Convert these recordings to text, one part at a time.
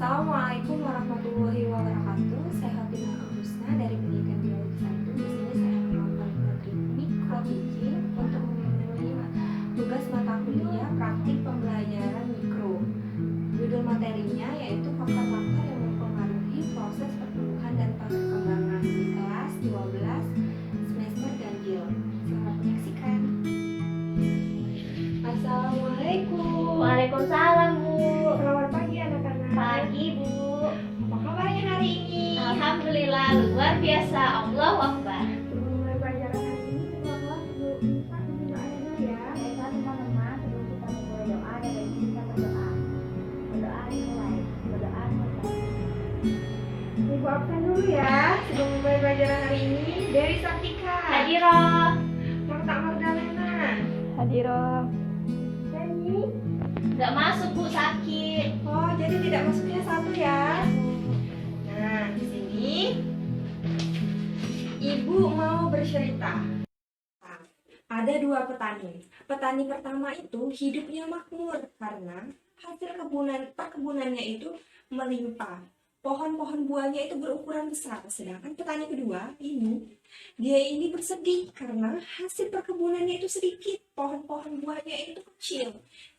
Assalamualaikum warahmatullahi wabarakatuh. Saya Hafina Husna dari Pendidikan Biologi 1. Di sini saya melakukan materi mikrobiji untuk memenuhi tugas mata kuliah praktik pembelajaran mikro. Judul materinya yaitu faktor-faktor yang mempengaruhi proses pertumbuhan dan perkembangan di kelas 12 semester ganjil. Selamat menyaksikan. Assalamualaikum. Waalaikumsalam, Bu. Selamat pagi anak-anak. Pagi, Bu. Apa kabarnya hari ini? Alhamdulillah, luar biasa. Allahu Akbar. Mulai pelajaran hari ini kita minta doanya dulu ya. Baiklah teman-teman, sebelum kita memulai doa, ada baiknya kita berdoa. Berdoa dimulai. Berdoa selesai. Ibu absen dulu ya. Sebelum mulai pelajaran hari ini, Dewi Saktika, Hadiroh. Marta Magdalena, Hadiroh. Deni. Gak masuk, Bu, sakit. Oh, jadi tidak masuknya satu ya. Nah, di sini Ibu mau bercerita. Ada dua petani. Petani pertama itu hidupnya makmur karena hasil perkebunannya itu melimpah. Pohon-pohon buahnya itu berukuran besar. Sedangkan petani kedua dia ini bersedih karena hasil perkebunannya itu sedikit. Pohon-pohon buahnya itu kecil.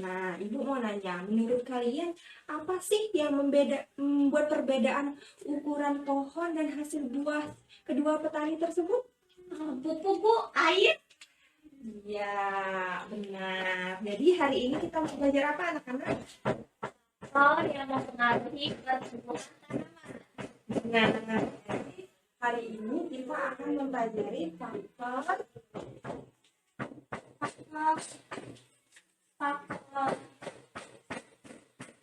Nah, Ibu mau nanya, menurut kalian apa sih yang membuat perbedaan ukuran pohon dan hasil buah kedua petani tersebut? Pupuk, Bu, air. Ya, benar. Jadi hari ini kita mau belajar apa anak-anak? Faktor yang mempengaruhi pertumbuhan tanaman. Nah, jadi hari ini kita akan mempelajari faktor mempengaruhi pertumbuhan dan perkembangan.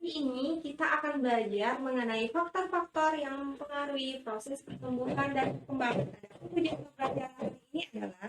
Hari ini kita akan belajar mengenai faktor-faktor yang mempengaruhi proses pertumbuhan dan perkembangan. Tujuan pembelajaran hari ini adalah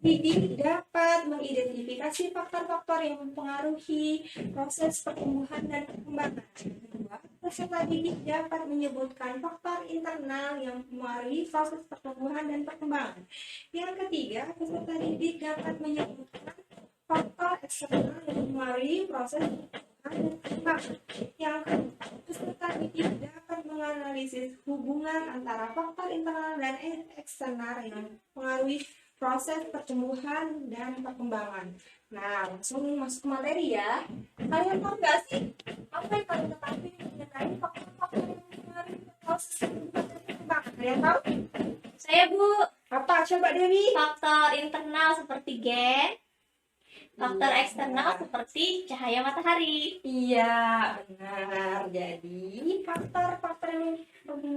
didik dapat mengidentifikasi faktor-faktor yang mempengaruhi proses pertumbuhan dan perkembangan. Kedua, peserta didik dapat menyebutkan faktor internal yang mempengaruhi proses pertumbuhan dan perkembangan. Yang ketiga, peserta didik dapat menyebutkan faktor eksternal yang mempengaruhi proses pertumbuhan dan perkembangan. Yang keempat, peserta didik dapat menganalisis hubungan antara faktor internal dan eksternal yang mempengaruhi proses pertumbuhan dan perkembangan. Nah, langsung masuk ke materi ya. Kalian tahu nggak sih apa yang kalian ketahui mengenai faktor-faktor yang mempengaruhi proses pertumbuhan dan perkembangan? Kalian tahu? Saya, Bu. Apa? Coba Dewi. Faktor internal seperti gen. Faktor eksternal seperti cahaya matahari. Iya, benar. Jadi, faktor-faktor yang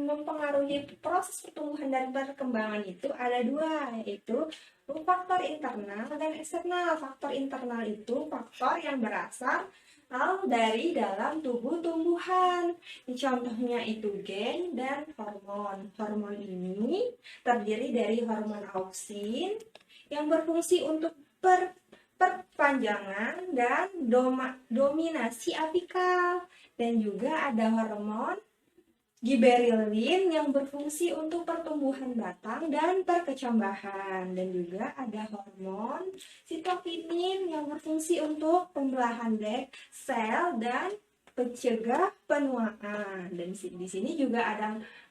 mempengaruhi proses pertumbuhan dan perkembangan itu ada dua, yaitu faktor internal dan eksternal. Faktor internal itu faktor yang berasal dari dalam tubuh tumbuhan. Contohnya itu gen dan hormon. Hormon ini terdiri dari hormon auksin yang berfungsi untuk perpanjangan dan dominasi apikal, dan juga ada hormon giberellin yang berfungsi untuk pertumbuhan batang dan perkecambahan, dan juga ada hormon sitokinin yang berfungsi untuk pembelahan sel dan pencegah penuaan. Dan di sini juga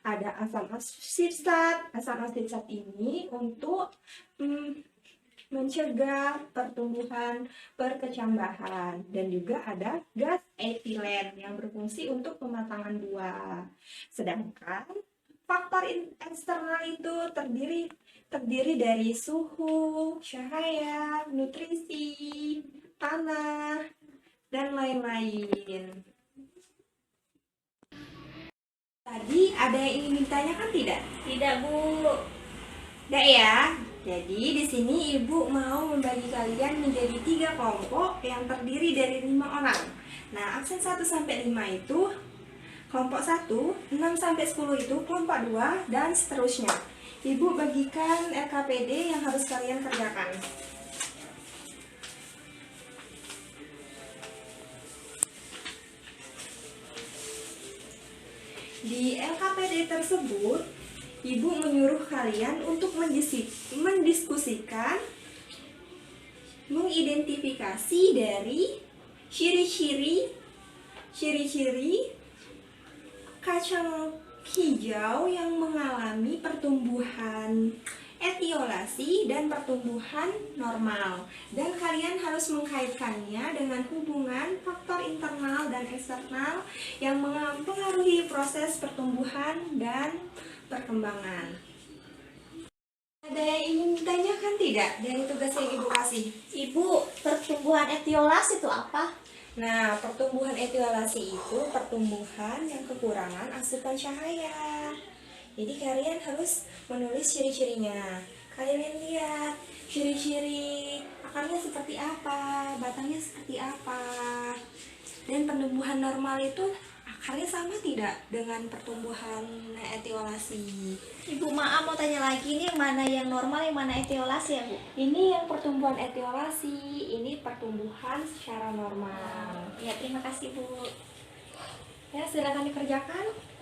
ada asam asetat. Asam asetat ini untuk mencegah pertumbuhan perkecambahan, dan juga ada gas etilen yang berfungsi untuk pematangan buah. Sedangkan faktor eksternal itu terdiri dari suhu, cahaya, nutrisi, tanah, dan lain-lain. Tadi ada yang ingin ditanyakan tidak? Tidak, Bu. Tidak ya. Jadi di sini Ibu mau membagi kalian menjadi 3 kelompok yang terdiri dari 5 orang. Nah, absen 1 sampai 5 itu Kelompok 1, 6-10 itu kelompok 2, dan seterusnya. Ibu bagikan LKPD yang harus kalian kerjakan. Di LKPD tersebut, Ibu menyuruh kalian untuk mendiskusikan, mengidentifikasi dari ciri-ciri kacang hijau yang mengalami pertumbuhan etiolasi dan pertumbuhan normal, dan kalian harus mengkaitkannya dengan hubungan faktor internal dan eksternal yang mempengaruhi proses pertumbuhan dan perkembangan. Ada yang ingin ditanyakan tidak dari tugas yang Ibu kasih? Ibu, pertumbuhan etiolasi itu apa? Nah, pertumbuhan etiolasi itu pertumbuhan yang kekurangan asupan cahaya. Jadi kalian harus menulis ciri-cirinya. Kalian lihat ciri-ciri akarnya seperti apa, batangnya seperti apa. Dan pertumbuhan normal itu akarnya sama tidak dengan pertumbuhan etiolasi? Ibu, maaf mau tanya lagi, ini yang mana yang normal, yang mana etiolasi ya Bu? Ini yang pertumbuhan etiolasi, ini pertumbuhan secara normal. Ya, terima kasih Bu. Ya, silakan dikerjakan.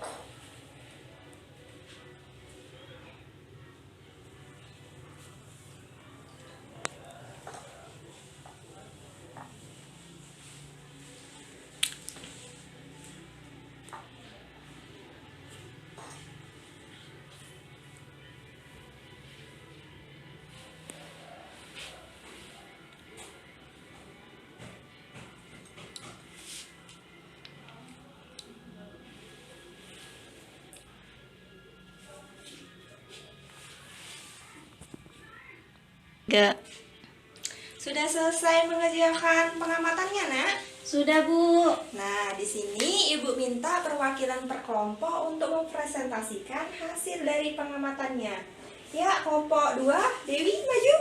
Sudah selesai mengerjakan pengamatannya, Nak? Sudah Bu. Nah, di sini Ibu minta perwakilan per kelompok untuk mempresentasikan hasil dari pengamatannya. Ya, kelompok 2, Dewi maju.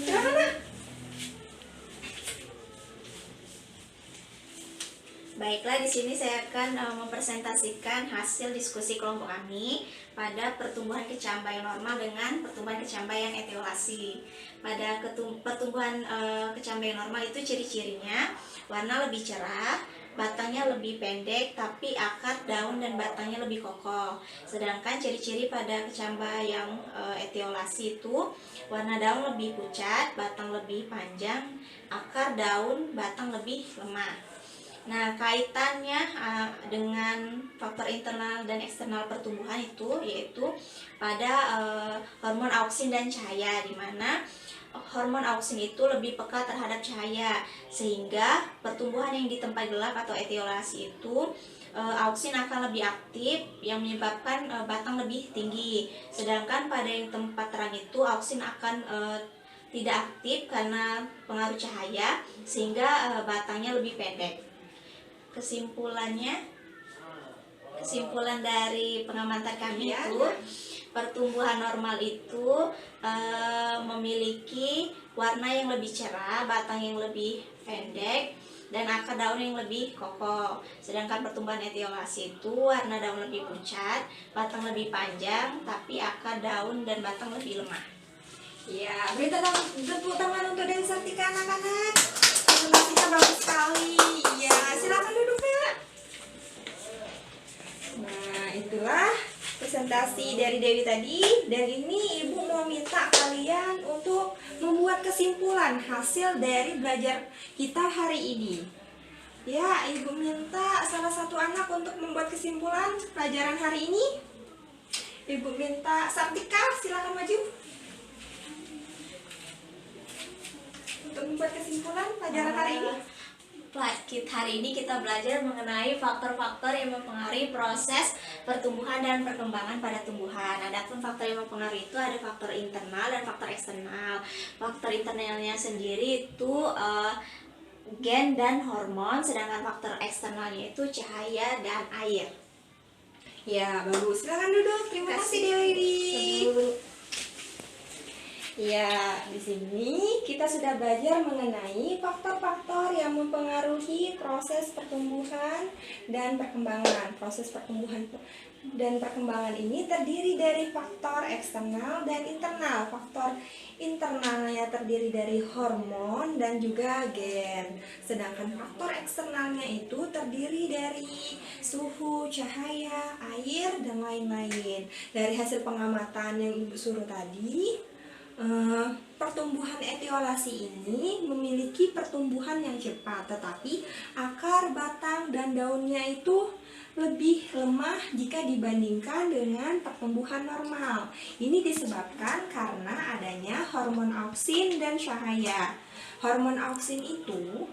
Silakan, Nak. Baiklah, di sini saya akan mempresentasikan hasil diskusi kelompok kami pada pertumbuhan kecambah normal dengan pertumbuhan kecambah etiolasi. Pada pertumbuhan kecambah normal itu ciri-cirinya warna lebih cerah, batangnya lebih pendek, tapi akar, daun, dan batangnya lebih kokoh. Sedangkan ciri-ciri pada kecambah yang etiolasi itu warna daun lebih pucat, batang lebih panjang, akar, daun, batang lebih lemah. Nah, kaitannya dengan faktor internal dan eksternal pertumbuhan itu yaitu pada hormon auksin dan cahaya, di mana hormon auksin itu lebih peka terhadap cahaya, sehingga pertumbuhan yang di tempat gelap atau etiolasi itu auksin akan lebih aktif yang menyebabkan batang lebih tinggi. Sedangkan pada yang tempat terang itu auksin akan tidak aktif karena pengaruh cahaya, sehingga batangnya lebih pendek. Kesimpulan dari pengamatan kami itu pertumbuhan normal itu memiliki warna yang lebih cerah, batang yang lebih pendek, dan akar daun yang lebih kokoh. Sedangkan pertumbuhan etiolasi itu warna daun lebih pucat, batang lebih panjang, tapi akar daun dan batang lebih lemah. Ya, beri tepuk tangan untuk Dewi Sartika, anak-anak. Presentasinya bagus sekali. Ya, silakan duduk ya. Nah, itulah presentasi dari Dewi tadi. Dari ini Ibu mau minta kalian untuk membuat kesimpulan hasil dari belajar kita hari ini. Ya, Ibu minta salah satu anak untuk membuat kesimpulan pelajaran hari ini. Ibu minta Sartika, silakan maju. Untuk membuat kesimpulan pelajaran hari ini. Hari ini kita belajar mengenai faktor-faktor yang mempengaruhi proses pertumbuhan dan perkembangan pada tumbuhan. Adapun faktor yang mempengaruhi itu ada faktor internal dan faktor eksternal. Faktor internalnya sendiri itu gen dan hormon, sedangkan faktor eksternalnya itu cahaya dan air. Ya, bagus. Silakan duduk. Terima kasih Dewi. Ya, di sini kita sudah belajar mengenai faktor-faktor yang mempengaruhi proses pertumbuhan dan perkembangan. Proses pertumbuhan dan perkembangan ini terdiri dari faktor eksternal dan internal. Faktor internalnya terdiri dari hormon dan juga gen. Sedangkan faktor eksternalnya itu terdiri dari suhu, cahaya, air, dan lain-lain. Dari hasil pengamatan yang Ibu suruh tadi, pertumbuhan etiolasi ini memiliki pertumbuhan yang cepat, tetapi akar, batang, dan daunnya itu lebih lemah jika dibandingkan dengan pertumbuhan normal. Ini disebabkan karena adanya hormon auksin dan cahaya. Hormon auksin itu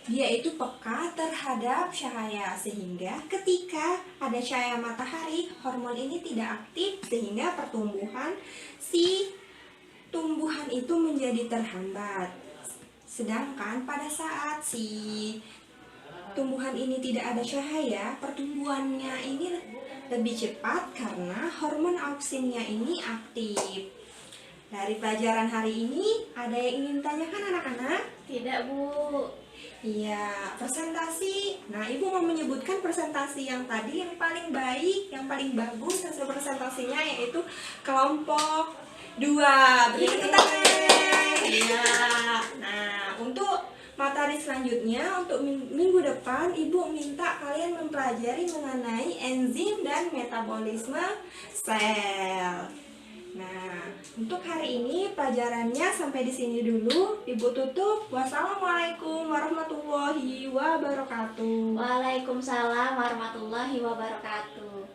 dia itu peka terhadap cahaya, sehingga ketika ada cahaya matahari, hormon ini tidak aktif sehingga pertumbuhan si tumbuhan itu menjadi terhambat. Sedangkan pada saat si tumbuhan ini tidak ada cahaya, pertumbuhannya ini lebih cepat karena hormon auksinnya ini aktif. Dari pelajaran hari ini, ada yang ingin tanyakan anak-anak? Tidak, Bu. Iya, presentasi. Nah, Ibu mau menyebutkan presentasi yang tadi yang paling baik, yang paling bagus hasil presentasinya, yaitu kelompok 2. Beri tepuk tangan. Iya. Nah, untuk materi selanjutnya, untuk minggu depan, Ibu minta kalian mempelajari mengenai enzim dan metabolisme sel. Nah, untuk hari ini pelajarannya sampai di sini dulu. Ibu tutup. Wassalamualaikum warahmatullahi wabarakatuh. Waalaikumsalam warahmatullahi wabarakatuh.